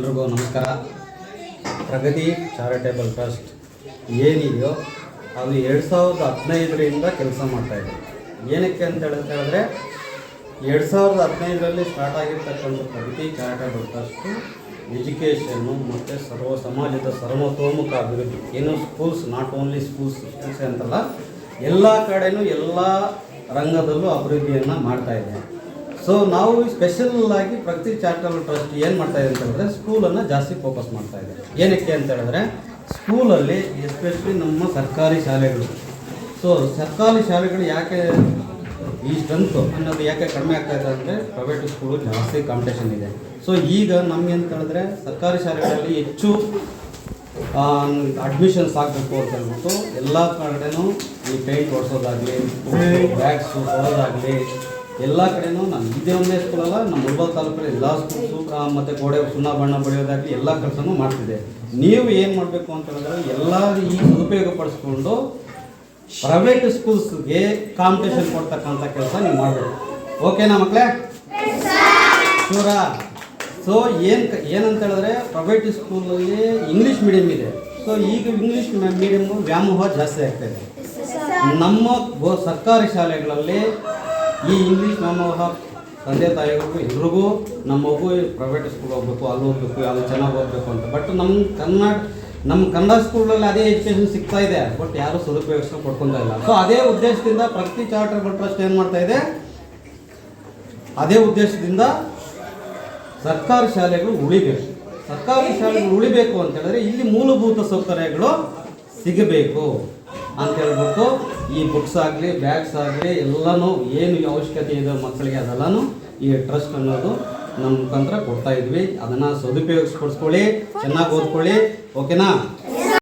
ಎಲ್ರಿಗೂ ನಮಸ್ಕಾರ. ಪ್ರಗತಿ charitable trust ಏನಿದೆಯೋ ಅದು 2015ರಿಂದ ಕೆಲಸ ಮಾಡ್ತಾಯಿದೆ. ಏನಕ್ಕೆ ಅಂತ ಹೇಳಿದ್ರೆ 2015ರಲ್ಲಿ ಸ್ಟಾರ್ಟ್ ಆಗಿರ್ತಕ್ಕಂಥ ಪ್ರಗತಿ ಚಾರಿಟೇಬಲ್ ಟ್ರಸ್ಟು ಎಜುಕೇಷನ್ನು ಮತ್ತು ಸಮಾಜದ ಸರ್ವತೋಮುಖ ಅಭಿವೃದ್ಧಿ, ಏನು ಸ್ಕೂಲ್ಸ್, ನಾಟ್ ಓನ್ಲಿ ಸ್ಕೂಲ್ಸ್ ಅಂತಲ್ಲ, ಎಲ್ಲ ಕಡೆಯೂ ಎಲ್ಲ ರಂಗದಲ್ಲೂ ಅಭಿವೃದ್ಧಿಯನ್ನು ಮಾಡ್ತಾಯಿದೆ. ಸೊ ನಾವು ಸ್ಪೆಷಲ್ಲಾಗಿ ಪ್ರಗತಿ ಚಾರಿಟೇಬಲ್ ಟ್ರಸ್ಟ್ ಏನು ಮಾಡ್ತಾಯಿದೆ ಅಂತ ಹೇಳಿದ್ರೆ ಸ್ಕೂಲನ್ನು ಜಾಸ್ತಿ ಫೋಕಸ್ ಮಾಡ್ತಾಯಿದೆ. ಏನಕ್ಕೆ ಅಂತ ಹೇಳಿದ್ರೆ ಸ್ಕೂಲಲ್ಲಿ ಎಸ್ಪೆಷಲಿ ನಮ್ಮ ಸರ್ಕಾರಿ ಶಾಲೆಗಳು, ಸೊ ಸರ್ಕಾರಿ ಶಾಲೆಗಳು ಯಾಕೆ ಈ ಸ್ಟ್ರೆಂತು ಅನ್ನೋದು ಯಾಕೆ ಕಡಿಮೆ ಆಗ್ತಾಯಿದೆ ಅಂದರೆ ಪ್ರೈವೇಟ್ ಸ್ಕೂಲು ಜಾಸ್ತಿ ಕಾಂಪಿಟೇಷನ್ ಇದೆ. ಸೊ ಈಗ ನಮಗೆ ಅಂತ ಹೇಳಿದ್ರೆ ಸರ್ಕಾರಿ ಶಾಲೆಗಳಲ್ಲಿ ಹೆಚ್ಚು ಅಡ್ಮಿಷನ್ಸ್ ಆಗಬೇಕು ಅಂತ ಹೇಳ್ಬಿಟ್ಟು ಎಲ್ಲ ಕಡೆನೂ ಈ ಪೇಂಟ್ ಹೊಡ್ಸೋದಾಗಲಿ, ಬ್ಯಾಗ್ಸು ಕೊಡೋದಾಗಲಿ ಎಲ್ಲ ಕಡೆನೂ ನಾನು ಇದೇ ಒಂದೇ ಸ್ಕೂಲಲ್ಲ, ನಮ್ಮ ಮುಳಬಾಗಿಲು ತಾಲೂಕಲ್ಲಿ ಎಲ್ಲ ಸ್ಕೂಲ್ಸು ಮತ್ತು ಗೋಡೆ ಸುಣ್ಣ ಬಣ್ಣ ಬಳಿಯೋದಾಗಲಿ ಎಲ್ಲ ಕೆಲಸನೂ ಮಾಡ್ತಿದೆ. ನೀವು ಏನು ಮಾಡಬೇಕು ಅಂತ ಹೇಳಿದ್ರೆ ಎಲ್ಲರೂ ಈ ಸದುಪಯೋಗ ಪಡಿಸ್ಕೊಂಡು ಪ್ರೈವೇಟ್ ಸ್ಕೂಲ್ಸ್ಗೆ ಕಾಂಪಿಟೇಷನ್ ಕೊಡ್ತಕ್ಕಂಥ ಕೆಲಸ ನೀವು ಮಾಡಬೇಕು. ಓಕೆನಾ ಮಕ್ಕಳೇ? ಶೂರಾ? ಸೊ ಏನಂತ ಹೇಳಿದ್ರೆ ಪ್ರೈವೇಟ್ ಸ್ಕೂಲಲ್ಲಿ ಇಂಗ್ಲೀಷ್ ಮೀಡಿಯಮ್ ಇದೆ. ಸೊ ಈಗ ಇಂಗ್ಲೀಷ್ ಮೀಡಿಯಮ್ಮು ವ್ಯಾಮೋಹ ಜಾಸ್ತಿ ಆಗ್ತಾಯಿದೆ. ನಮ್ಮ ಸರ್ಕಾರಿ ಶಾಲೆಗಳಲ್ಲಿ ಈ ಇಂಗ್ಲೀಷ್ ವ್ಯಾಮೋಹ ತಂದೆ ತಾಯಿಗಳಿಗೂ ಎಲ್ರಿಗೂ ನಮ್ಮ ಮಗು ಪ್ರೈವೇಟ್ ಸ್ಕೂಲ್ ಹೋಗ್ಬೇಕು, ಅಲ್ಲಿ ಹೋಗ್ಬೇಕು, ಅಲ್ಲಿ ಚೆನ್ನಾಗಿ ಹೋಗ್ಬೇಕು ಅಂತ. ಬಟ್ ನಮ್ಮ ಕನ್ನಡ ಸ್ಕೂಲಲ್ಲಿ ಅದೇ ಎಜುಕೇಷನ್ ಸಿಗ್ತಾ ಇದೆ, ಬಟ್ ಯಾರೂ ಸದುಪಯೋಗ ಪಡ್ಕೊತಾ ಇಲ್ಲ. ಸೊ ಅದೇ ಉದ್ದೇಶದಿಂದ ಪ್ರಗತಿ ಚಾರಿಟೇಬಲ್ ಟ್ರಸ್ಟ್ ಏನು ಮಾಡ್ತಾ ಇದೆ, ಅದೇ ಉದ್ದೇಶದಿಂದ ಸರ್ಕಾರಿ ಶಾಲೆಗಳು ಉಳಿಬೇಕು. ಸರ್ಕಾರಿ ಶಾಲೆಗಳು ಉಳಿಬೇಕು ಅಂತ ಹೇಳಿದ್ರೆ ಇಲ್ಲಿ ಮೂಲಭೂತ ಸೌಕರ್ಯಗಳು ಸಿಗಬೇಕು ಅಂತ ಹೇಳ್ಬಿಟ್ಟು ಈ ಬುಕ್ಸ್ ಆಗಲಿ, ಬ್ಯಾಗ್ಸ್ ಆಗಲಿ ಎಲ್ಲನೂ ಏನು ಅವಶ್ಯಕತೆ ಇದೆ ಮಕ್ಕಳಿಗೆ ಅದೆಲ್ಲನೂ ಈ ಟ್ರಸ್ಟ್ ಅನ್ನೋದು ನಮ್ಮ ಮುಖಾಂತರ ಕೊಡ್ತಾ ಇದ್ವಿ. ಅದನ್ನು ಸದುಪಯೋಗಿಸ್ಕೊಳ್ಸ್ಕೊಳ್ಳಿ, ಚೆನ್ನಾಗಿ ಓದ್ಕೊಳ್ಳಿ. ಓಕೆನಾ?